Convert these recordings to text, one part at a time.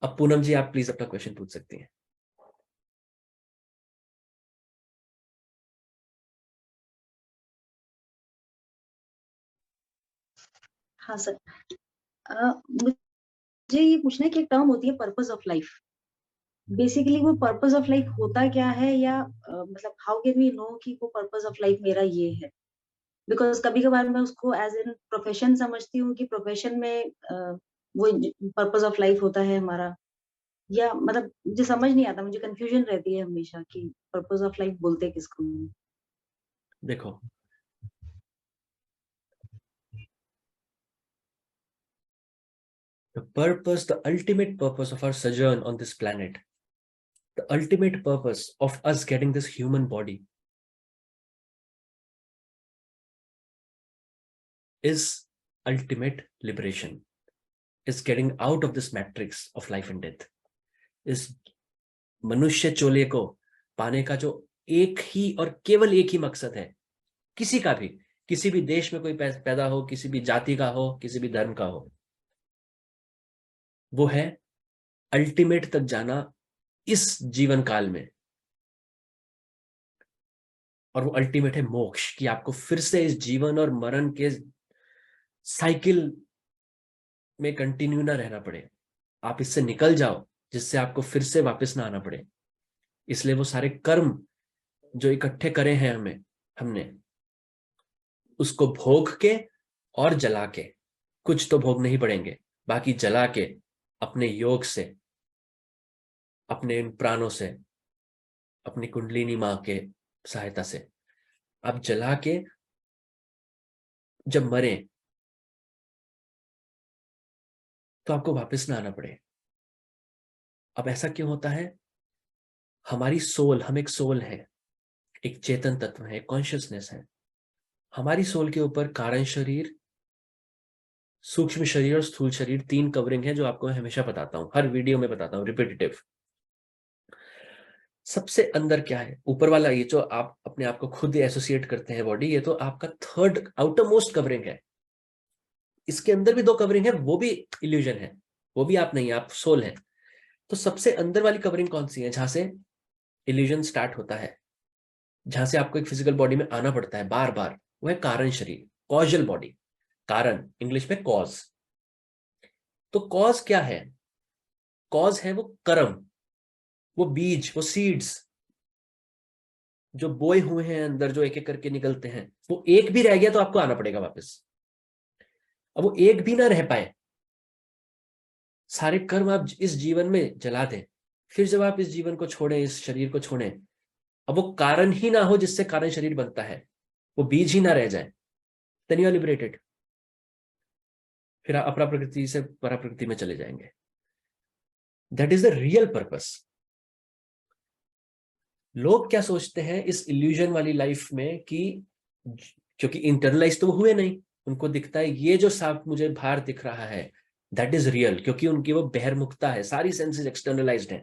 अब पूनम जी आप प्लीज अपना क्वेश्चन पूछ सकती हैं। हाँ सर, मुझे ये पूछना है कि एक टर्म होती है पर्पस ऑफ लाइफ। बेसिकली वो पर्पस ऑफ लाइफ होता क्या है, या मतलब हाउ कैन वी नो कि वो पर्पस ऑफ लाइफ मेरा ये है? बिकॉज कभी कभार मैं उसको एज एन प्रोफेशन समझती हूँ कि प्रोफेशन में वो पर्पस ऑफ लाइफ होता है हमारा, या मतलब मुझे समझ नहीं आता, मुझे कंफ्यूजन रहती है हमेशा कि पर्पस ऑफ लाइफ बोलते किसको। देखो, the purpose, the ultimate purpose of our sojourn on this planet, the ultimate purpose of us getting this human body is ultimate liberation, is getting out of this matrix of life and death, is मनुष्य चोले को पाने का जो एक ही और केवल एक ही मकसद है, किसी का भी, किसी भी देश में कोई पैदा हो, किसी भी जाति का हो, किसी भी धर्म का हो, वो है अल्टीमेट तक जाना इस जीवन काल में। और वो अल्टीमेट है मोक्ष, कि आपको फिर से इस जीवन और मरण के साइकिल में कंटिन्यू ना रहना पड़े, आप इससे निकल जाओ जिससे आपको फिर से वापस ना आना पड़े। इसलिए वो सारे कर्म जो इकट्ठे करे हैं हमने उसको भोग के और जला के, कुछ तो भोग नहीं पड़ेंगे, बाकी जला के अपने योग से, अपने इन प्राणों से, अपनी कुंडलिनी मां के सहायता से आप जला के जब मरे तो आपको वापस ना आना पड़े। अब ऐसा क्यों होता है? हमारी सोल, हम एक सोल है, एक चेतन तत्व है, कॉन्शियसनेस है। हमारी सोल के ऊपर कारण शरीर, सूक्ष्म शरीर और स्थूल शरीर, तीन कवरिंग है जो आपको मैं हमेशा बताता हूं, हर वीडियो में बताता हूं, रिपीटेटिव। सबसे अंदर क्या है? ऊपर वाला ये जो आप अपने आप को खुद एसोसिएट करते हैं बॉडी, ये तो आपका थर्ड आउटर मोस्ट कवरिंग है। इसके अंदर भी दो कवरिंग है, वो भी इल्यूजन है, वो भी आप नहीं, आप सोल है। तो सबसे अंदर वाली कवरिंग कौन सी है, जहां से इल्यूजन स्टार्ट होता है, जहां से आपको एक फिजिकल बॉडी में आना पड़ता है बार बार, वो है कारण शरीर, कॉजल बॉडी। कारण इंग्लिश में कॉज। तो कॉज क्या है? कॉज है वो कर्म, वो बीज, वो सीड्स जो बोए हुए हैं अंदर, जो एक एक करके निकलते हैं। वो एक भी रह गया तो आपको आना पड़ेगा वापस। अब वो एक भी ना रह पाए, सारे कर्म आप इस जीवन में जला दें, फिर जब आप इस जीवन को छोड़ें, इस शरीर को छोड़ें, अब वो कारण ही ना हो जिससे कारण शरीर बनता है, वो बीज ही ना रह जाए, देन यू आर लिबरेटेड। फिर आप अपरा प्रकृति से परा प्रकृति में चले जाएंगे। That is the real purpose. लोग क्या सोचते हैं इस इल्यूजन वाली लाइफ में कि क्योंकि इंटरनलाइज तो हुए नहीं, उनको दिखता है ये जो सांप मुझे बाहर दिख रहा है दैट इज रियल, क्योंकि उनकी वो बहिर्मुखता है, सारी सेंसेस एक्सटर्नलाइज्ड है,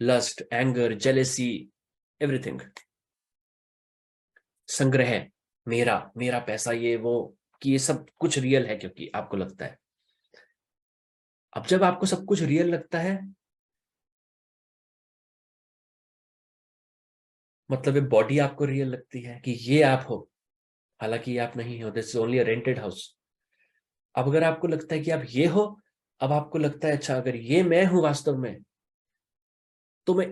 लस्ट, एंगर, जेलेसी, एवरीथिंग, संग्रह, मेरा मेरा पैसा, ये वो, कि ये सब कुछ रियल है क्योंकि आपको लगता है। अब जब आपको सब कुछ रियल लगता है, मतलब ये बॉडी आपको रियल लगती है कि ये आप हो, हालांकि ये आप नहीं हो, this is only a rented house. अब अगर आपको लगता है कि आप ये हो, अब आपको लगता है अच्छा अगर ये मैं हूं वास्तव में, तो मैं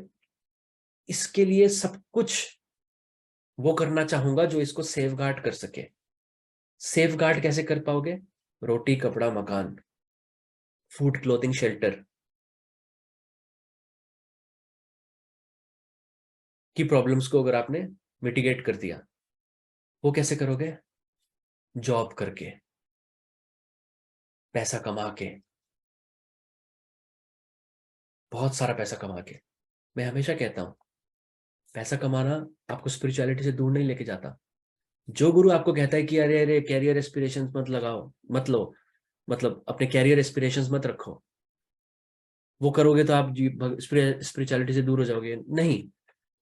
इसके लिए सब कुछ वो करना चाहूंगा जो इसको सेव गार्ड कर सके। सेफ गार्ड कैसे कर पाओगे? रोटी, कपड़ा, मकान, फूड, क्लोथिंग, शेल्टर की प्रॉब्लम्स को अगर आपने मिटिगेट कर दिया, वो कैसे करोगे? जॉब करके, पैसा कमा के, बहुत सारा पैसा कमा के। मैं हमेशा कहता हूं पैसा कमाना आपको स्पिरिचुअलिटी से दूर नहीं लेके जाता। जो गुरु आपको कहता है कि अरे अरे कैरियर एस्पिरेशंस मत लगाओ, मत लो, मतलब अपने कैरियर एस्पिरेशंस मत रखो, वो करोगे तो आप स्पिरिचुअलिटी से दूर हो जाओगे, नहीं।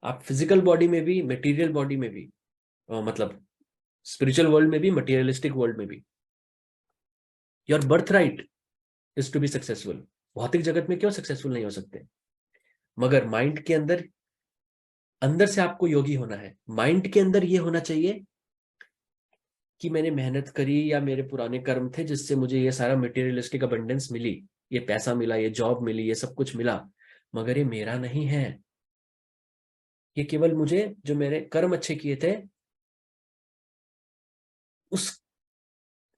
आप फिजिकल बॉडी में भी, मटेरियल बॉडी में भी, मतलब स्पिरिचुअल वर्ल्ड में भी, मटेरियलिस्टिक वर्ल्ड में भी, your birth right is to be successful. भौतिक जगत में क्यों सक्सेसफुल नहीं हो सकते, मगर माइंड के अंदर, अंदर से आपको योगी होना है। माइंड के अंदर ये होना चाहिए कि मैंने मेहनत करी या मेरे पुराने कर्म थे जिससे मुझे ये सारा मटेरियलिस्टिक अबंडेंस मिली, ये पैसा मिला, ये जॉब मिली, ये सब कुछ मिला, मगर ये मेरा नहीं है। ये केवल मुझे, जो मैंने कर्म अच्छे किए थे उस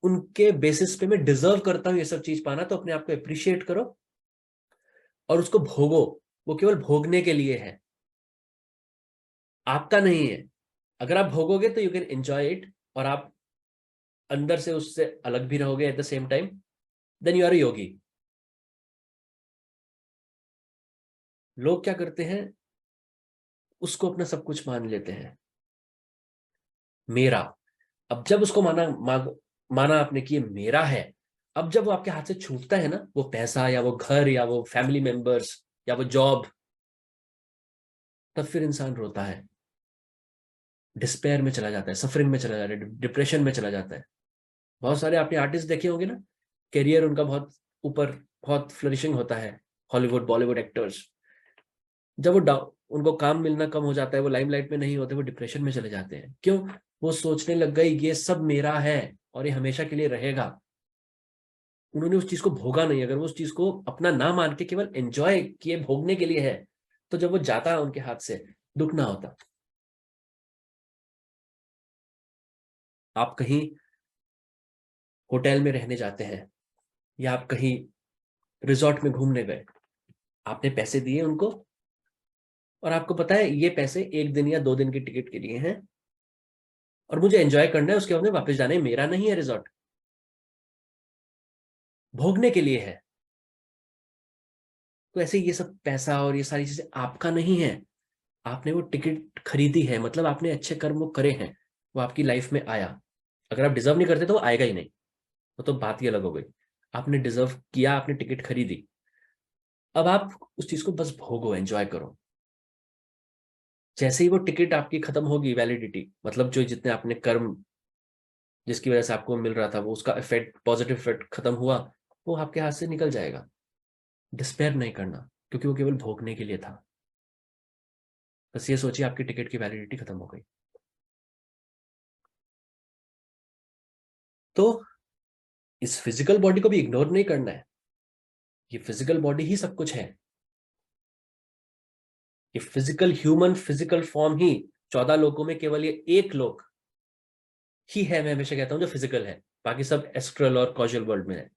उनके बेसिस पे मैं डिजर्व करता हूं ये सब चीज पाना। तो अपने आप को अप्रिशिएट करो और उसको भोगो। वो केवल भोगने के लिए है, आपका नहीं है। अगर आप भोगोगे तो यू कैन एंजॉय इट, और आप अंदर से उससे अलग भी रहोगे at the same time, then you are yogi. लोग क्या करते हैं, उसको अपना सब कुछ मान लेते हैं, मेरा। अब जब उसको माना आपने कि ये मेरा है, अब जब वो आपके हाथ से छूटता है ना, वो पैसा या वो घर या वो फैमिली मेंबर्स या वो जॉब, तब फिर इंसान रोता है, डिस्पेयर में चला जाता है, सफरिंग में चला जाता है, डिप्रेशन में चला जाता है। बहुत सारे आपने आर्टिस्ट देखे होंगे ना, करियर उनका बहुत ऊपर, बहुत फ्लरिशिंग होता है, हॉलीवुड बॉलीवुड एक्टर्स। जब वो डाउन, उनको काम मिलना कम हो जाता है, वो लाइमलाइट में नहीं होते, वो डिप्रेशन में चले जाते हैं। क्यों? वो सोचने लग गई ये सब मेरा है और ये हमेशा के लिए रहेगा। उन्होंने उस चीज को भोगा नहीं। अगर वो उस चीज को अपना ना मान के केवल एंजॉय किए, भोगने के लिए है, तो जब वो जाता उनके हाथ से, दुख ना होता। आप कहीं होटल में रहने जाते हैं या आप कहीं रिजॉर्ट में घूमने गए, आपने पैसे दिए उनको, और आपको पता है ये पैसे 1 दिन या 2 दिन की टिकट के लिए हैं और मुझे एंजॉय करना है, उसके बाद में वापस जाना है, मेरा नहीं है रिजॉर्ट, भोगने के लिए है। तो ऐसे ये सब पैसा और ये सारी चीजें आपका नहीं है। आपने वो टिकट खरीदी है, मतलब आपने अच्छे कर्म वो करे हैं, वो आपकी लाइफ में आया। अगर आप डिजर्व नहीं करते तो वो आएगा ही नहीं, वो तो बात ही अलग हो गई। आपने डिजर्व किया, आपने टिकट खरीदी, अब आप उस चीज को बस भोगो, एंजॉय करो। जैसे ही वो टिकट आपकी खत्म होगी, वैलिडिटी मतलब जो जितने आपने कर्म, जिसकी वजह से आपको मिल रहा था, वो उसका इफेक्ट, पॉजिटिव इफेक्ट खत्म हुआ, वो आपके हाथ से निकल जाएगा। डिस्पेयर नहीं करना, क्योंकि वो केवल भोगने के लिए था। बस ये सोचिए आपकी टिकट की वैलिडिटी खत्म हो गई। तो इस फिजिकल बॉडी को भी इग्नोर नहीं करना है। ये फिजिकल बॉडी ही सब कुछ है। ये फिजिकल ह्यूमन फिजिकल फॉर्म ही 14 लोकों में केवल ये एक लोक ही है, मैं हमेशा कहता हूं, जो फिजिकल है। बाकी सब एस्ट्रल और कॉजुअल वर्ल्ड में है।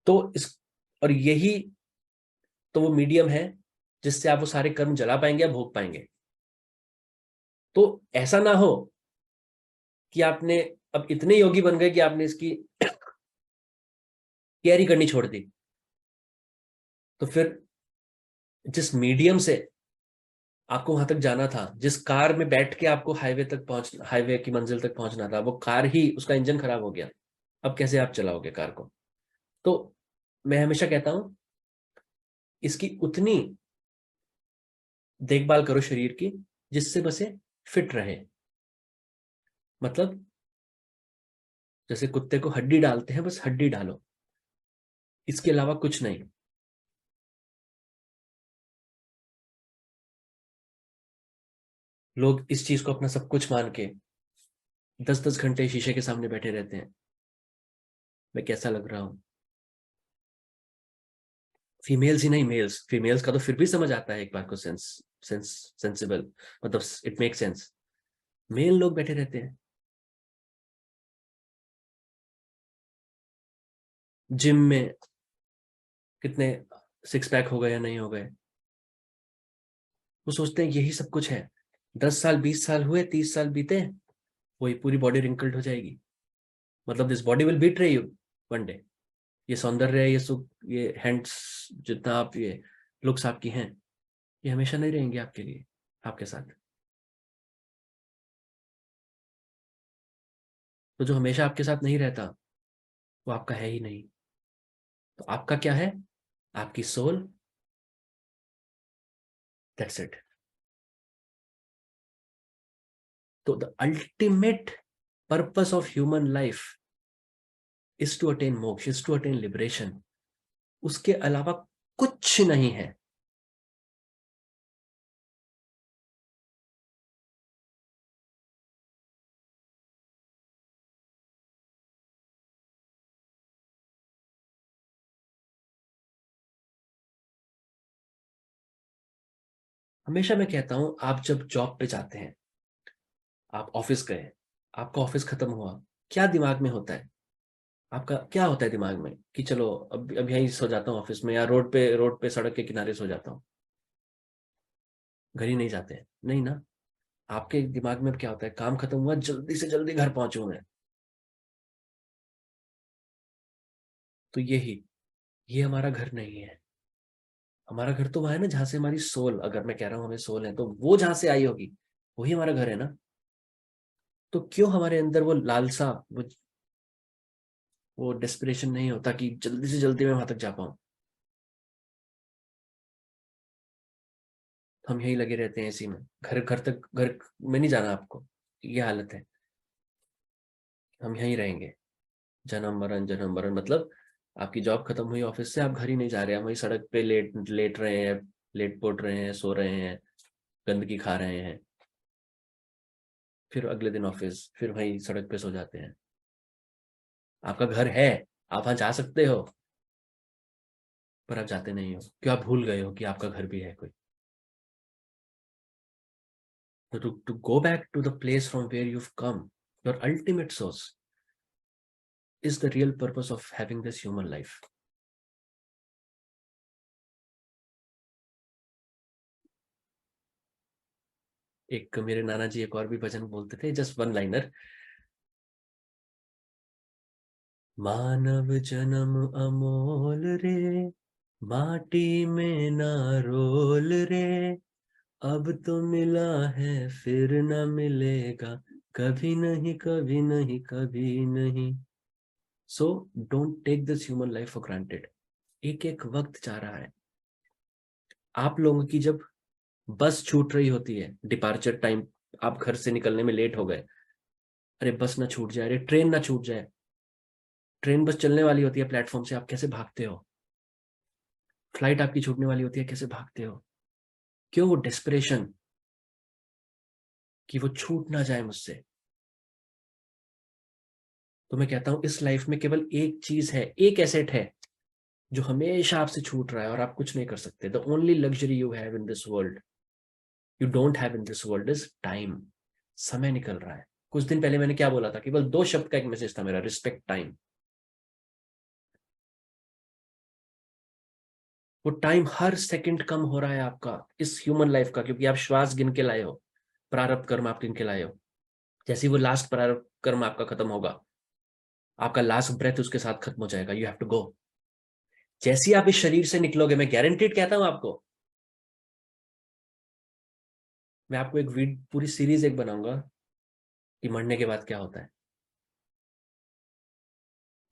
तो इस, और यही तो वो मीडियम है जिससे आप वो सारे कर्म जला पाएंगे या भोग पाएंगे। तो ऐसा ना हो कि आपने अब इतने योगी बन गए कि आपने इसकी कैरी करनी छोड़ दी। तो फिर जिस मीडियम से आपको वहां तक जाना था, जिस कार में बैठ के आपको हाईवे की मंजिल तक पहुंचना था, वो कार ही, उसका इंजन खराब हो गया। अब कैसे आप चलाओगे कार को? तो मैं हमेशा कहता हूं, इसकी उतनी देखभाल करो शरीर की जिससे बस ये फिट रहे। मतलब जैसे कुत्ते को हड्डी डालते हैं, बस हड्डी डालो, इसके अलावा कुछ नहीं। लोग इस चीज को अपना सब कुछ मान के 10-10 घंटे शीशे के सामने बैठे रहते हैं, मैं कैसा लग रहा हूं। फीमेल्स ही नहीं, मेल्स, फीमेल्स का तो फिर भी समझ आता है एक बार को, सेंसिबल, मतलब इट मेक सेंस। मेल लोग बैठे रहते हैं जिम में, कितने सिक्स पैक हो गए या नहीं हो गए, वो सोचते हैं यही सब कुछ है। 10 साल 20 साल हुए, 30 साल बीते, वही पूरी बॉडी रिंकल्ड हो जाएगी। मतलब this body will betray you one day. ये सौंदर्य, ये सुख, ये हैंड्स, जितना आप ये लुक्स आपकी हैं, ये हमेशा नहीं रहेंगे आपके लिए, आपके साथ। तो जो हमेशा आपके साथ नहीं रहता, वो आपका है ही नहीं। तो आपका क्या है? आपकी सोल, दैट्स इट। तो the ultimate purpose of human life is to attain moksha, is to attain liberation. उसके अलावा कुछ नहीं है। हमेशा मैं कहता हूं, आप जब जॉब पे जाते हैं, आप ऑफिस गए, आपका ऑफिस खत्म हुआ, क्या दिमाग में होता है? आपका क्या होता है दिमाग में कि चलो अब यहीं सो जाता हूँ ऑफिस में, या रोड पे सड़क के किनारे सो जाता हूँ। घर ही नहीं जाते हैं, नहीं ना। आपके दिमाग में अब क्या होता है? काम खत्म हुआ, जल्दी से जल्दी घर पहुंचूं मैं। तो ये हमारा घर नहीं है। हमारा घर तो वहां है ना, जहां से हमारी सोल, अगर मैं कह रहा हूँ हमें सोल है, तो वो जहां से आई होगी, वही हमारा घर है ना। तो क्यों हमारे अंदर वो लालसा, वो डेस्पिरेशन नहीं होता कि जल्दी से जल्दी मैं वहां तक जा पाऊं? हम यही लगे रहते हैं इसी में, घर घर तक, घर में नहीं जाना आपको। ये हालत है, हम यहीं रहेंगे। जन्म मरण मतलब, आपकी जॉब खत्म हुई ऑफिस से, आप घर ही नहीं जा रहे हैं, वही सड़क पे लेट लेट रहे हैं, लेट पोट रहे हैं, सो रहे हैं, गंदगी खा रहे हैं। फिर अगले दिन ऑफिस, फिर वही सड़क पे सो जाते हैं। आपका घर है, आप वहां जा सकते हो, पर आप जाते नहीं हो। क्यों? आप भूल गए हो कि आपका घर भी है कोई। तो to go back to the place from where you've come, your ultimate source, is the real purpose of having this human life. एक मेरे नाना जी एक और भी भजन बोलते थे, जस्ट वन लाइनर। मानव जन्म अमोल रे, माटी में ना रोल रे, अब तो मिला है फिर ना मिलेगा, कभी नहीं कभी नहीं कभी नहीं। So don't take this human life for granted. एक एक वक्त जा रहा है। आप लोगों की जब बस छूट रही होती है, डिपार्चर टाइम, आप घर से निकलने में लेट हो गए, अरे बस ना छूट जाए, अरे ट्रेन ना छूट जाए, ट्रेन बस चलने वाली होती है प्लेटफॉर्म से, आप कैसे भागते हो? फ्लाइट आपकी छूटने वाली होती है, कैसे भागते हो? क्यों? वो डेस्परेशन कि वो छूट ना जाए मुझसे। तो मैं कहता हूं, इस लाइफ में केवल एक चीज है, एक एसेट है जो हमेशा आपसे छूट रहा है और आप कुछ नहीं कर सकते। The only luxury you have in this world, you don't have in this world, is time. समय निकल रहा है। कुछ दिन पहले मैंने क्या बोला था? केवल 2 शब्द का एक मैसेज था मेरा, रिस्पेक्ट टाइम। वो टाइम हर सेकंड कम हो रहा है आपका, इस ह्यूमन लाइफ का, क्योंकि आप श्वास गिन के लाए हो, प्रारब्ध कर्म आप गिन के लाए हो। जैसे ही वो लास्ट प्रारब्ध कर्म आपका खत्म होगा, आपका लास्ट ब्रेथ उसके साथ खत्म हो जाएगा, यू हैव टू गो। जैसे ही आप इस शरीर से निकलोगे, मैं गारंटीड कहता हूं आपको, मैं आपको एक पूरी सीरीज एक बनाऊंगा कि मरने के बाद क्या होता है।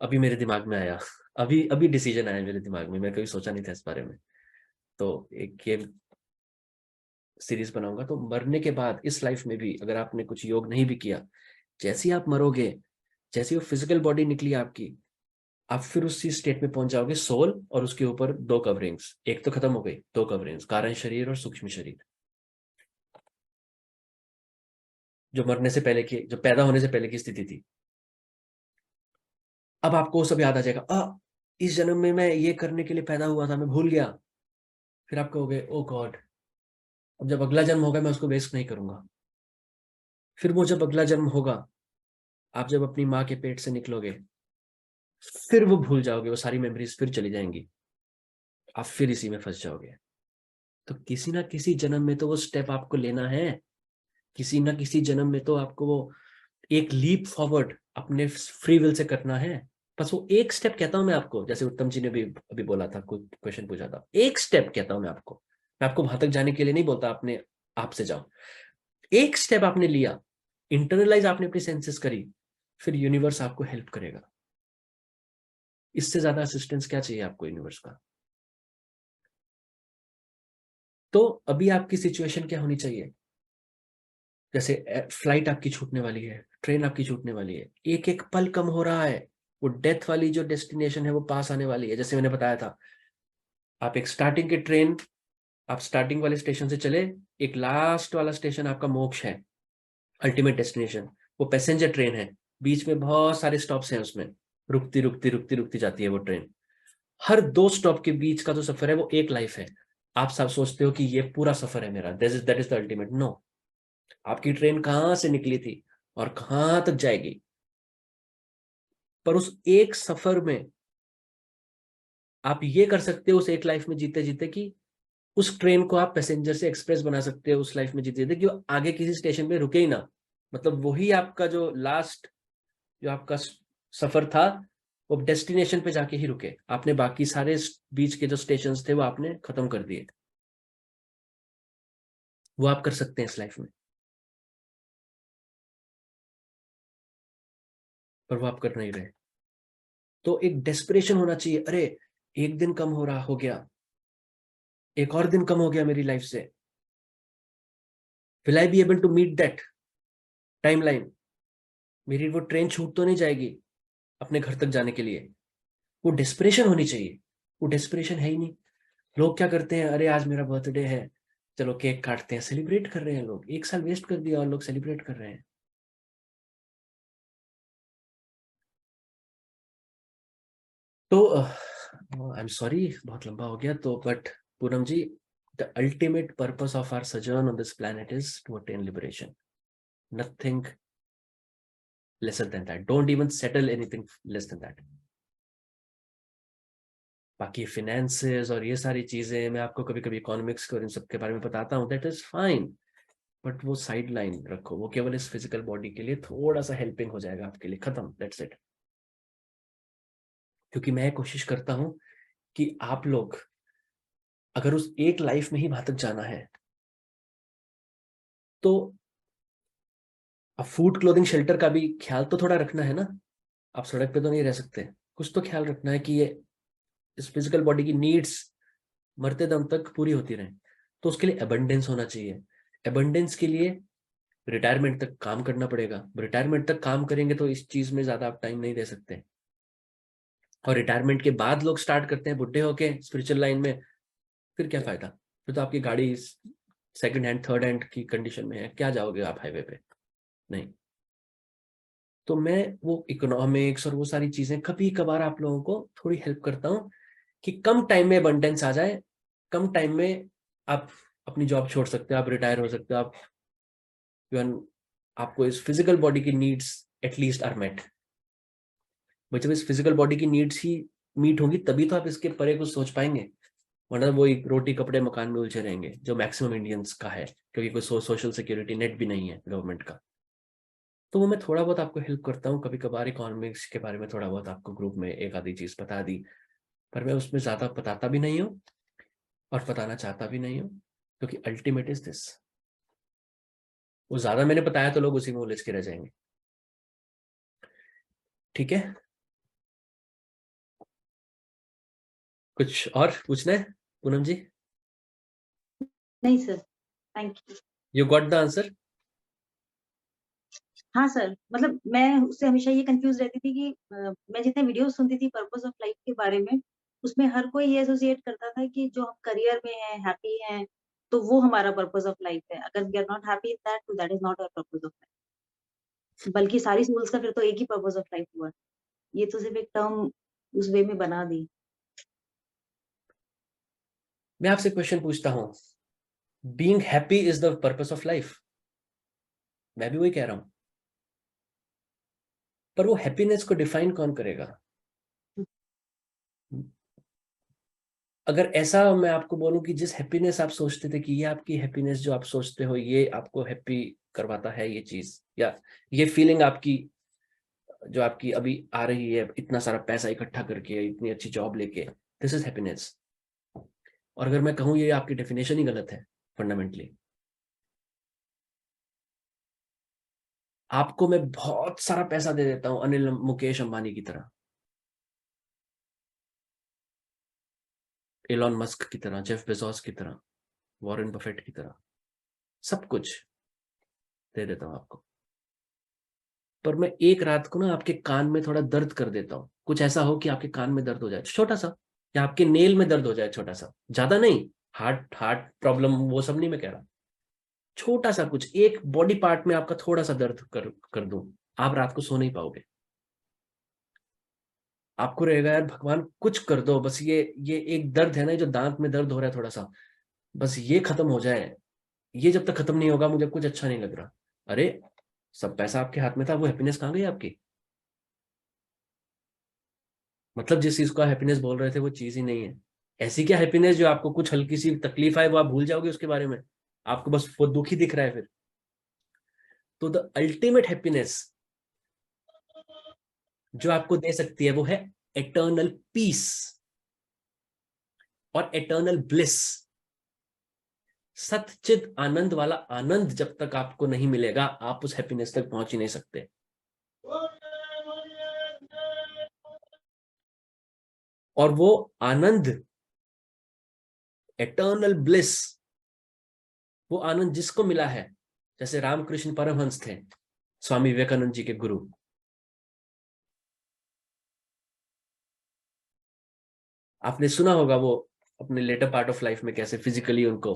अभी मेरे दिमाग में आया, अभी अभी डिसीजन आया मेरे दिमाग में, मैं कभी सोचा नहीं था इस बारे में। तो एक ये सीरीज बनाऊंगा। तो मरने के बाद इस लाइफ में भी अगर आपने कुछ योग नहीं भी किया, जैसे ही आप मरोगे, जैसे वो फिजिकल बॉडी निकली आपकी, आप फिर उसी स्टेट में पहुंच जाओगे, सोल और उसके ऊपर 2 कवरिंग्स, एक तो खत्म हो गई, 2 कवरिंग्स, कारण शरीर और सूक्ष्म शरीर। जो मरने से पहले की, जो पैदा होने से पहले की स्थिति थी। अब आपको वो सब याद आ जाएगा, इस जन्म में मैं ये करने के लिए पैदा हुआ था, मैं भूल गया। फिर आप कहोगे, ओ गॉड, अब जब अगला जन्म होगा मैं उसको वेस्ट नहीं करूंगा। फिर वो जब अगला जन्म होगा, आप जब अपनी माँ के पेट से निकलोगे, फिर वो भूल जाओगे, वो सारी मेमोरीज फिर चली जाएंगी, आप फिर इसी में फंस जाओगे। तो किसी ना किसी जन्म में तो वो स्टेप आपको लेना है, किसी ना किसी जन्म में तो आपको वो एक लीप फॉरवर्ड अपने फ्री विल से करना है। बस वो एक स्टेप कहता हूं मैं आपको, जैसे उत्तम जी ने भी अभी बोला था, कुछ क्वेश्चन पूछा था, एक स्टेप कहता हूं मैं आपको वहां तक जाने के लिए नहीं बोलता अपने आप से जाओ। एक स्टेप आपने लिया, इंटरनलाइज आपने अपनी सेंसेस करी, फिर यूनिवर्स आपको हेल्प करेगा। इससे ज्यादा असिस्टेंस क्या चाहिए आपको यूनिवर्स का? तो अभी आपकी सिचुएशन क्या होनी चाहिए? जैसे फ्लाइट आपकी छूटने वाली है, ट्रेन आपकी छूटने वाली है, एक एक पल कम हो रहा है, वो डेथ वाली जो डेस्टिनेशन है वो पास आने वाली है। जैसे मैंने बताया था, आप एक स्टार्टिंग के ट्रेन, आप स्टार्टिंग वाले स्टेशन से चले, एक लास्ट वाला स्टेशन आपका मोक्ष है, अल्टीमेट डेस्टिनेशन, वो पैसेंजर ट्रेन है, बीच में बहुत सारे स्टॉप्स हैं, उसमें रुकती रुकती रुकती रुकती जाती है वो ट्रेन। हर 2 स्टॉप के बीच का जो सफर है वो एक लाइफ है। आप सब सोचते हो कि ये पूरा सफर है मेरा, that is the ultimate. No, आपकी ट्रेन कहां से निकली थी और कहां तक जाएगी, पर उस एक सफर में आप ये कर सकते हो, उस एक लाइफ में जीते जीते, कि उस ट्रेन को आप पैसेंजर से एक्सप्रेस बना सकते हो उस लाइफ में जीते जीते, कि वो आगे किसी स्टेशन पे रुके ही ना। मतलब वही आपका जो लास्ट, जो आपका सफर था, वो डेस्टिनेशन पे जाके ही रुके, आपने बाकी सारे बीच के जो स्टेशन थे वो आपने खत्म कर दिए। वो आप कर सकते हैं इस लाइफ में, पर वो आप कर नहीं रहे। तो एक डेस्परेशन होना चाहिए, अरे एक दिन कम हो रहा, हो गया, एक और दिन कम हो गया मेरी लाइफ से, will I be able to meet that timeline, मेरी वो ट्रेन छूट तो नहीं जाएगी अपने घर तक जाने के लिए। वो डेस्परेशन होनी चाहिए, वो डेस्परेशन है ही नहीं। लोग क्या करते हैं, अरे आज मेरा बर्थडे है, चलो केक काटते हैं, सेलिब्रेट कर रहे हैं लोग, 1 साल वेस्ट कर दिया और लोग सेलिब्रेट कर रहे हैं। तो आई एम सॉरी, बहुत लंबा हो गया तो, but Poonam ji, the ultimate purpose of our sojourn on this planet is to attain liberation. Nothing lesser than that. Don't even settle anything less than that. बाकी फिनेंसेस और ये सारी चीजें मैं आपको कभी कभी इकोनॉमिक्स और इन सब के बारे में बताता हूँ, दैट इज फाइन, बट वो साइड लाइन रखो, वो केवल इस फिजिकल बॉडी के लिए थोड़ा सा हेल्पिंग हो जाएगा आपके लिए, खत्म, दैट्स इट। क्योंकि मैं कोशिश करता हूं कि आप लोग, अगर उस एक लाइफ में ही वहां तक जाना है, तो अब फूड क्लोथिंग शेल्टर का भी ख्याल तो थोड़ा रखना है ना। आप सड़क पे तो नहीं रह सकते, कुछ तो ख्याल रखना है कि ये इस फिजिकल बॉडी की नीड्स मरते दम तक पूरी होती रहे। तो उसके लिए एबंडेंस होना चाहिए। एबंडेंस के लिए रिटायरमेंट तक काम करना पड़ेगा। रिटायरमेंट तक काम करेंगे तो इस चीज में ज्यादा आप टाइम नहीं दे सकते। और रिटायरमेंट के बाद लोग स्टार्ट करते हैं बुढ़े होके स्पिरिचुअल लाइन में, फिर क्या फायदा? फिर तो आपकी गाड़ी सेकंड हैंड थर्ड हैंड की कंडीशन में है, क्या जाओगे आप हाईवे पे? नहीं। तो मैं वो इकोनॉमिक्स और वो सारी चीजें कभी कभार आप लोगों को थोड़ी हेल्प करता हूँ कि कम टाइम में अबंडेंस आ जाए, कम टाइम में आप अपनी जॉब छोड़ सकते हो, आप रिटायर हो सकते हो, आप आपको इस फिजिकल बॉडी की नीड्स एटलीस्ट आर मेट। जब इस फिजिकल बॉडी की नीड्स ही मीट होंगी तभी तो आप इसके परे कुछ सोच पाएंगे, वरना वो एक रोटी कपड़े मकान में उलझे रहेंगे, जो मैक्सिमम इंडियंस का है, क्योंकि कोई सोशल सिक्योरिटी नेट भी नहीं है गवर्नमेंट का। तो वो मैं थोड़ा बहुत आपको हेल्प करता हूँ, कभी कभार इकोनॉमिक्स के बारे में थोड़ा बहुत आपको ग्रुप में एक आधी चीज बता दी, पर मैं उसमें ज्यादा बताता भी नहीं हूँ और बताना चाहता भी नहीं हूँ, क्योंकि अल्टीमेट इज दिस। वो ज्यादा मैंने बताया तो लोग उसी में उलझ के रह जाएंगे। ठीक है, कुछ और पूछना है पूनम जी? नहीं sir, thank you. You got the answer? हाँ सर, मतलब मैं उससे हमेशा ये कंफ्यूज रहती थी कि मैं जितने वीडियोस सुनती थी पर्पस ऑफ लाइफ के बारे में, उसमें हर कोई ये एसोसिएट करता था कि जो हम करियर में हैं, हैप्पी हैं, तो वो हमारा पर्पस ऑफ लाइफ है। अगर we are not happy in that, तो that is not our purpose of life. बल्कि सारी सोल्स का फिर तो एक ही पर्पस ऑफ लाइफ हुआ। ये तो सिर्फ एक टर्म उस वे में बना दी। मैं आपसे क्वेश्चन पूछता हूँ, being happy is the purpose of life? मैं भी वही कह रहा हूँ, पर वो हैप्पीनेस को डिफाइन कौन करेगा? अगर ऐसा मैं आपको बोलूं कि जिस हैप्पीनेस आप सोचते थे कि ये आपकी हैप्पीनेस, जो आप सोचते हो ये आपको हैप्पी करवाता है, ये चीज या ये फीलिंग आपकी, जो आपकी अभी आ रही है, इतना सारा पैसा इकट्ठा करके, इतनी अच्छी जॉब लेके, दिस इज हैप्पीनेस। और अगर मैं कहूँ ये आपकी डेफिनेशन ही गलत है फंडामेंटली, आपको मैं बहुत सारा पैसा दे देता हूं, अनिल मुकेश अंबानी की तरह, एलॉन मस्क की तरह, जेफ बेजोस की तरह, वॉरेन बफेट की तरह, सब कुछ दे देता हूं आपको, पर मैं एक रात को ना आपके कान में थोड़ा दर्द कर देता हूँ, कुछ ऐसा हो कि आपके कान में दर्द हो जाए छोटा सा, या आपके नेल में दर्द हो जाए छोटा सा, ज्यादा नहीं, हार्ट हार्ट प्रॉब्लम वो सब नहीं मैं कह रहा, छोटा सा कुछ एक बॉडी पार्ट में आपका थोड़ा सा दर्द कर दूं, आप रात को सो नहीं पाओगे। आपको रहेगा यार भगवान कुछ कर दो, बस ये एक दर्द है ना, जो दांत में दर्द हो रहा है थोड़ा सा, बस ये खत्म हो जाए, ये जब तक खत्म नहीं होगा मुझे कुछ अच्छा नहीं लग रहा। अरे सब पैसा आपके हाथ में था, वो हैप्पीनेस कहाँ गई आपकी? मतलब जिस चीज को हैप्पीनेस बोल रहे थे वो चीज ही नहीं है। ऐसी क्या हैप्पीनेस जो आपको कुछ हल्की सी तकलीफ आए वो आप भूल जाओगे उसके बारे में, आपको बस वो दुख ही दिख रहा है फिर। तो द अल्टीमेट हैप्पीनेस जो आपको दे सकती है वो है एटर्नल पीस और एटर्नल ब्लिस। सच्चित आनंद वाला आनंद जब तक आपको नहीं मिलेगा आप उस हैप्पीनेस तक पहुंच ही नहीं सकते। और वो आनंद, एटर्नल ब्लिस, वो आनंद जिसको मिला है, जैसे रामकृष्ण परमहंस थे, स्वामी विवेकानंद जी के गुरु, आपने सुना होगा वो अपने लेटर पार्ट ऑफ लाइफ में कैसे फिजिकली उनको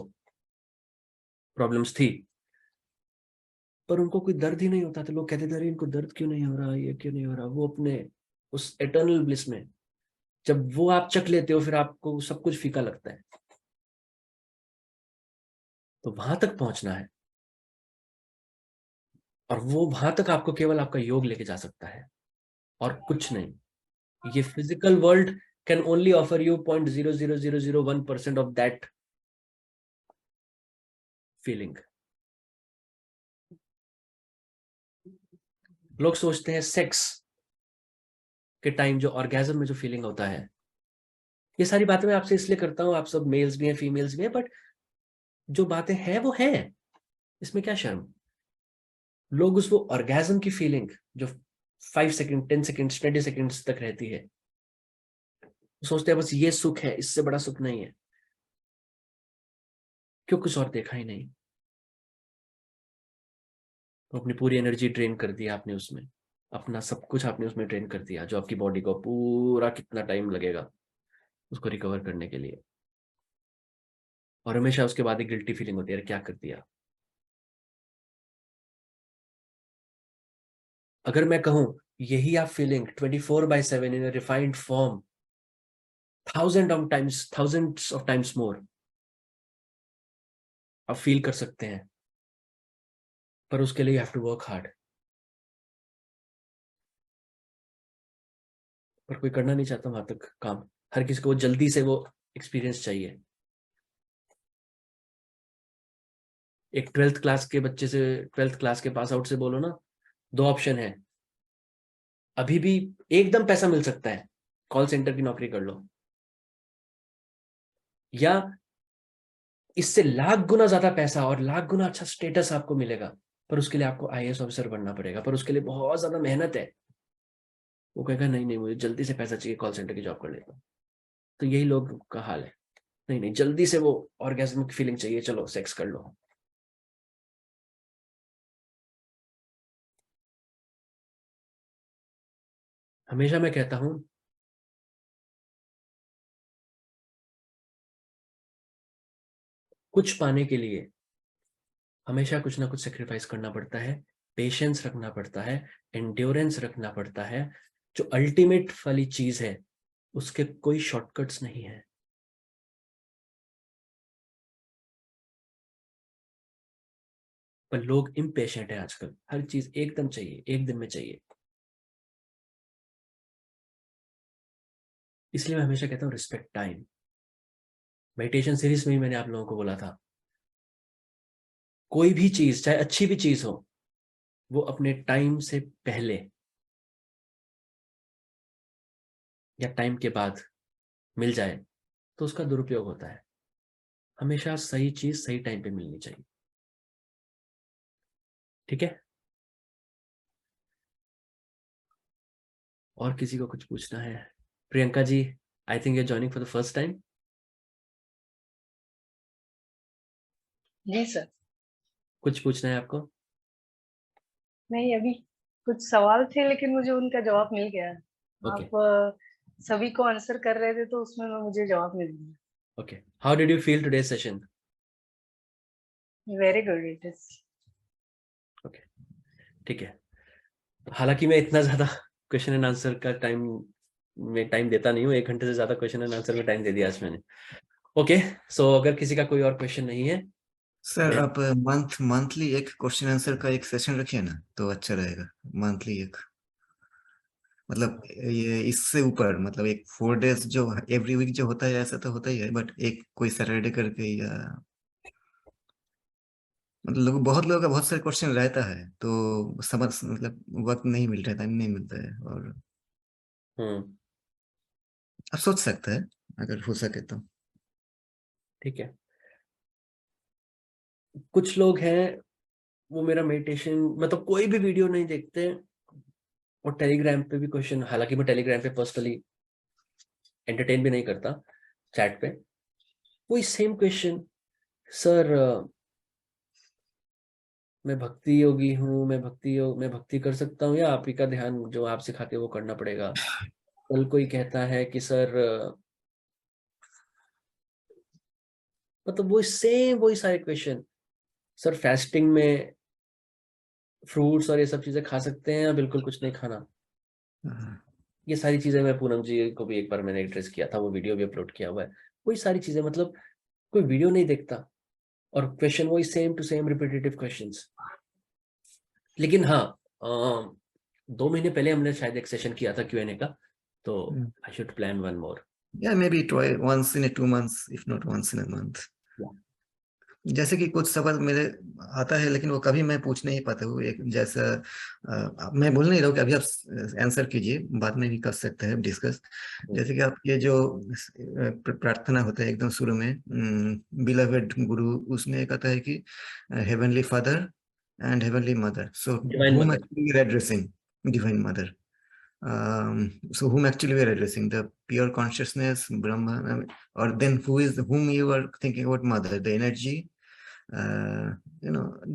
प्रॉब्लम्स थी, पर उनको कोई दर्द ही नहीं होता था। लोग कहते थे अरे इनको दर्द क्यों नहीं हो रहा, ये क्यों नहीं हो रहा। वो अपने उस एटर्नल ब्लिस में, जब वो आप चख लेते हो फिर आपको सब कुछ फीका लगता है। तो वहां तक पहुंचना है, और वो वहां तक आपको केवल आपका योग लेके जा सकता है और कुछ नहीं। ये physical world can only offer you 0.00001% of that feeling. लोग सोचते हैं सेक्स के टाइम जो ऑर्गेजम में जो फीलिंग होता है, ये सारी बातें मैं आपसे इसलिए करता हूं, आप सब मेल्स भी हैं फीमेल्स भी हैं, बट जो बातें हैं वो हैं, इसमें क्या शर्म। लोग उस वो ऑर्गेजम की फीलिंग जो 5 सेकंड 10 सेकंड 20 सेकंड्स तक रहती है, सोचते हैं बस ये सुख है, इससे बड़ा सुख नहीं है। क्यों? कुछ और देखा ही नहीं, तो अपनी पूरी एनर्जी ड्रेन कर दिया आपने उसमें, अपना सब कुछ आपने उसमें ड्रेन कर दिया, जो आपकी बॉडी को पूरा कितना टाइम लगेगा उसको रिकवर करने के लिए। और हमेशा उसके बाद एक गिल्टी फीलिंग होती है, अरे क्या कर दिया। अगर मैं कहूं यही आप feeling 24/7 in refined form, thousands of times more आप फील कर सकते हैं, पर उसके लिए you have to work hard. पर कोई करना नहीं चाहता वहां तक काम, हर किसी को जल्दी से वो एक्सपीरियंस चाहिए। एक 12th क्लास के बच्चे से, 12th क्लास के पास आउट से बोलो ना, दो ऑप्शन है, अभी भी एकदम पैसा मिल सकता है, कॉल सेंटर की नौकरी कर लो, या इससे लाख गुना ज्यादा पैसा और लाख गुना अच्छा स्टेटस आपको मिलेगा, पर उसके लिए आपको आईएएस ऑफिसर बनना पड़ेगा, पर उसके लिए बहुत ज्यादा मेहनत है। वो कहेगा नहीं नहीं मुझे जल्दी से पैसा चाहिए, कॉल सेंटर की जॉब कर लेता हूँ। तो यही लोग का हाल है, नहीं नहीं जल्दी से वो ऑर्गेजमिक फीलिंग चाहिए, चलो सेक्स कर लो। हमेशा मैं कहता हूं कुछ पाने के लिए हमेशा कुछ ना कुछ सेक्रीफाइस करना पड़ता है, पेशेंस रखना पड़ता है, एंड्योरेंस रखना पड़ता है। जो अल्टीमेट वाली चीज है उसके कोई शॉर्टकट्स नहीं है। पर लोग इम्पेशेंट है आजकल, हर चीज एकदम चाहिए, एक दिन में चाहिए। इसलिए मैं हमेशा कहता हूँ रिस्पेक्ट टाइम। मेडिटेशन सीरीज में ही मैंने आप लोगों को बोला था, कोई भी चीज चाहे अच्छी भी चीज हो, वो अपने टाइम से पहले या टाइम के बाद मिल जाए तो उसका दुरुपयोग होता है। हमेशा सही चीज सही टाइम पे मिलनी चाहिए। ठीक है, और किसी को कुछ पूछना है? Priyanka ji, I think you joining for the first time. जी सर। कुछ पूछना है आपको? नहीं, अभी कुछ सवाल थे लेकिन मुझे उनका जवाब मिल गया। Okay. आप सभी को आंसर कर रहे थे तो उसमें मुझे जवाब मिल गया। Okay. How did you feel today's session? Very good it is. Okay. ठीक है। हालांकि मैं इतना ज्यादा क्वेश्चन एंड आंसर का टाइम देता नहीं हूँ, 1 घंटे से ज्यादा क्वेश्चन एंड आंसर में टाइम दे दिया आज मैंने। ओके, सो अगर किसी का कोई और क्वेश्चन नहीं है सर, आप मंथली एक क्वेश्चन आंसर का एक सेशन रखिए ना, तो अच्छा रहेगा। मंथली एक, मतलब ये इससे ऊपर, मतलब एक 4 डेज जो एवरी वीक जो होता है ऐसा तो होता ही है, बट एक कोई सैटरडे करके, या मतलब बहुत लोगों का बहुत सारे क्वेश्चन रहता है, तो समझ मतलब वक्त नहीं मिलता है, टाइम नहीं मिलता है। और आप सोच सकते हैं अगर हो सके तो। ठीक है। कुछ लोग हैं वो मेरा मेडिटेशन मतलब कोई भी वीडियो नहीं देखते और टेलीग्राम पे भी क्वेश्चन, हालांकि मैं टेलीग्राम पे पर्सनली एंटरटेन भी नहीं करता चैट पे, वही सेम क्वेश्चन, सर मैं भक्ति योगी हूँ, मैं भक्ति कर सकता हूँ या आप ही का ध्यान जो आप सिखाते हो वो करना पड़ेगा। कल कोई कहता है कि सर मतलब वही सारे क्वेश्चन, सर फास्टिंग में फ्रूट्स और ये सब चीजें खा सकते हैं या बिल्कुल कुछ नहीं खाना। ये सारी चीजें मैं पूनम जी को भी एक बार मैंने एड्रेस किया था, वो वीडियो भी अपलोड किया हुआ है। वही सारी चीजें, मतलब कोई वीडियो नहीं देखता और क्वेश्चन वही same to same repetitive questions. लेकिन हाँ 2 महीने पहले हमने शायद एक सेशन किया था Q&A का, तो I should plan 1 more. Yeah, maybe twice, once in a 2 months, if not once in a month. जैसे कि कुछ सवाल मेरे आता है लेकिन वो कभी मैं पूछ नहीं पाता हूँ। एक जैसा मैं बोल नहीं रहा हूँ कि अभी आप आंसर कीजिए, बाद में भी कर सकते हैं डिस्कस। जैसे कि आप ये जो प्रार्थना होता है एकदम शुरू में, बिलवेड गुरु, उसमें एक आता है कि heavenly father and heavenly mother, so whom actually we are addressing? Divine Mother. So whom actually we are addressing? The pure consciousness, Brahma, or then whom you are thinking about mother, the energy,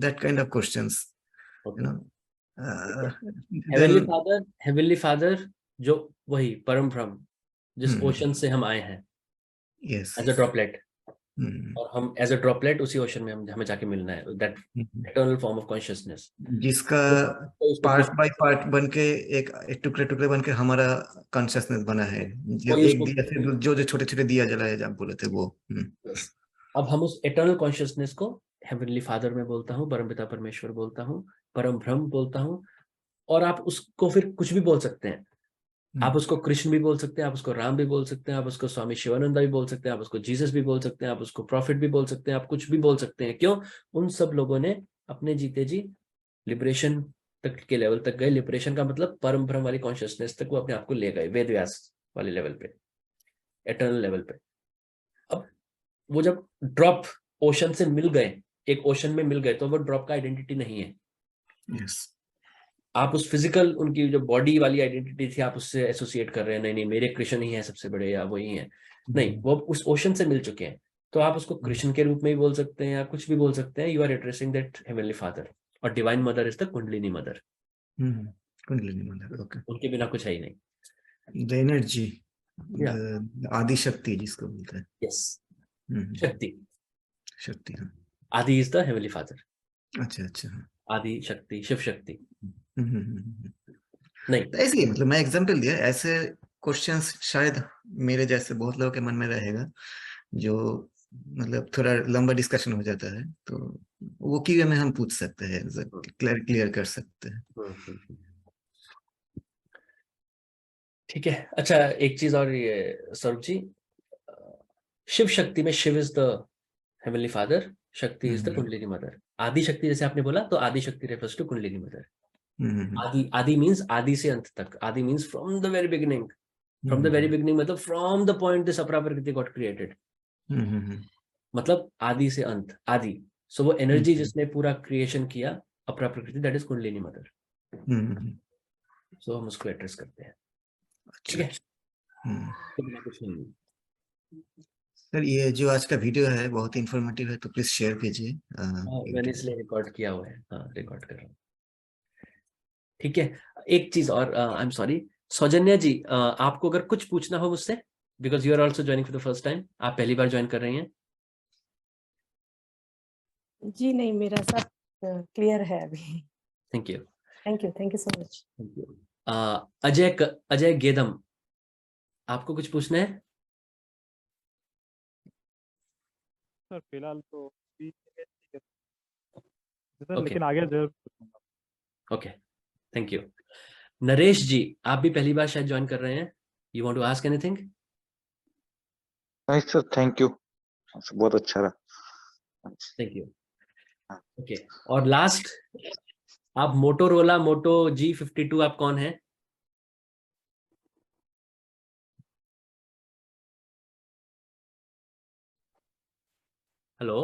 that kind of questions. Okay. Then heavenly father जो वही परम ब्रह्म जिस ocean से हम आए हैं, yes, as a droplet, और हम एज अ ड्रॉपलेट उसी ओशन में हमें जाके मिलना है, that eternal form of consciousness, जिसका पार्ट बाय पार्ट बनके एक टुकड़े टुकड़े बनके हमारा कॉन्शियसनेस बना है। जो एक दिया से जो छोटे छोटे दिया जलाए जब बोले थे वो। अब हम उस इटर्नल कॉन्शियसनेस को हेवनली फादर में बोलता हूँ, परमपिता परमेश्वर बोलता हूँ, परम ब्रह्म बोलता हूँ। और आप उसको फिर कुछ भी बोल सकते हैं, आप उसको कृष्ण भी बोल सकते हैं, आप उसको राम भी बोल सकते हैं, आप उसको स्वामी शिवानंदा भी बोल सकते हैं, आप उसको जीसस भी बोल सकते हैं, आप उसको प्रॉफिट भी बोल सकते हैं, आप कुछ भी बोल सकते हैं। क्यों? उन सब लोगों ने अपने जीते जी लिबरेशन तक के लेवल तक गए। लिबरेशन का मतलब परम ब्रह्म वाली कॉन्शियसनेस तक वो अपने आप को ले गए, वेद व्यास वाले लेवल पे, एटर्नल लेवल पे। अब वो जब ड्रॉप ओशन से मिल गए, एक ओशन में मिल गए, तो वो ड्रॉप का आइडेंटिटी नहीं है। yes. आप उस फिजिकल उनकी जो बॉडी वाली आइडेंटिटी थी आप उससे एसोसिएट कर रहे हैं, नहीं नहीं मेरे कृष्ण ही है सबसे बड़े या वही है, नहीं, वो उस ओशन से मिल चुके हैं। तो आप उसको कृष्ण के रूप में भी बोल सकते हैं या कुछ भी बोल सकते हैं। You are addressing that heavenly father, और divine mother is the kundalini mother. Kundalini mother, okay. उनके बिना कुछ है ही नहीं। द एनर्जी, आदि शक्ति जिसको बोलते हैं। यस, शक्ति, शक्ति, हाँ। आदि इज द हेवनली फादर। अच्छा अच्छा, आदि शक्ति, शिव शक्ति नहीं। तो ऐसे ही, मतलब मैं एग्जांपल दिया, ऐसे क्वेश्चंस शायद मेरे जैसे बहुत लोगों के मन में रहेगा, जो मतलब थोड़ा लंबा डिस्कशन हो जाता है, तो वो क्यों में हम पूछ सकते हैं, क्लियर कर सकते हैं। ठीक है। अच्छा, एक चीज और, ये स्वरूप जी, शिव शक्ति में Shiv is the heavenly father, Shakti is the kundalini mother. Adi Shakti जैसे आपने बोला, तो आदि शक्ति रेफर्स टू कुंडलिनी मदर। आदि, आदि मीन्स आदि से अंत तक। आदि means from the very beginning. From the very beginning मतलब फ्रॉम द पॉइंट दिस अपरा प्रकृति गॉट क्रिएटेड, मतलब आदि से अंत, आदि। सो वो एनर्जी जिसने पूरा क्रिएशन किया अपरा प्रकृति, दैट इज कुंडलिनी मदर। सो हम उसको एड्रेस करते हैं। ठीक है, कुछ नहीं। सर, ये जो आज का वीडियो है बहुत इंफॉर्मेटिव है, तो प्लीज शेयर कीजिए। मैंने इसलिए रिकॉर्ड किया हुआ है, हाँ रिकॉर्ड कर रहा हूँ। ठीक है, एक चीज और, I am sorry Saujanya ji, आपको अगर कुछ पूछना हो मुझसे, because you are also joining for the first time, आप पहली बार ज्वाइन कर रही हैं। जी नहीं, मेरा सब क्लियर है अभी। Thank you. Thank you so much. Thank you. Ajay Gedam, आपको कुछ पूछना है? सर फिलहाल तो ठीक है सर, Okay. लेकिन आगे जरूर पूछूंगा। Okay, thank you. Naresh ji, आप भी पहली बार शायद ज्वाइन कर रहे हैं, you want to ask anything? नहीं सर, थैंक यू, बहुत अच्छा रहा। Thank you. ओके, और लास्ट, आप मोटोरोला मोटो G52, आप कौन है? Hello,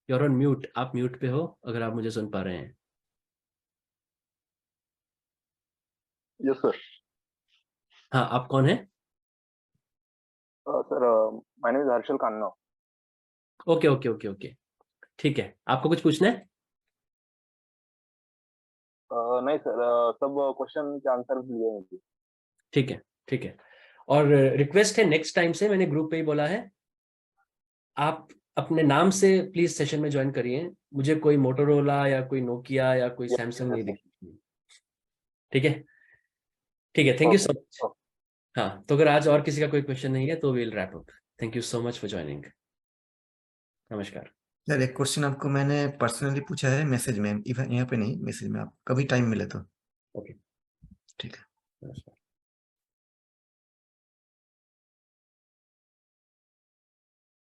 you are on mute, आप म्यूट पे हो अगर आप मुझे सुन पा रहे हैं। Yes sir. हाँ, आप कौन है? Sir, my name is Harshal Khanna. Okay okay okay okay, ठीक है, आपको कुछ पूछना है? नहीं सर, सब क्वेश्चन के आंसर दिए हैं मुझे। ठीक है, ठीक है। और रिक्वेस्ट है, नेक्स्ट टाइम से, मैंने ग्रुप पे ही बोला है, आप अपने नाम से प्लीज सेशन में ज्वाइन करिए, मुझे कोई मोटोरोला या कोई नोकिया या कोई सैमसंग नहीं दिखी। ठीक है, ठीक है, थैंक यू सो मच। हाँ, तो अगर आज और किसी का कोई क्वेश्चन नहीं है तो will wrap up. Thank you so much for joining. नमस्कार। यार एक क्वेश्चन आपको मैंने पर्सनली पूछा है मैसेज में, इवन यहाँ पे नहीं, मैसेज में, आप कभी टाइम मिले तो। ओके, ठीक है। नमस्कार।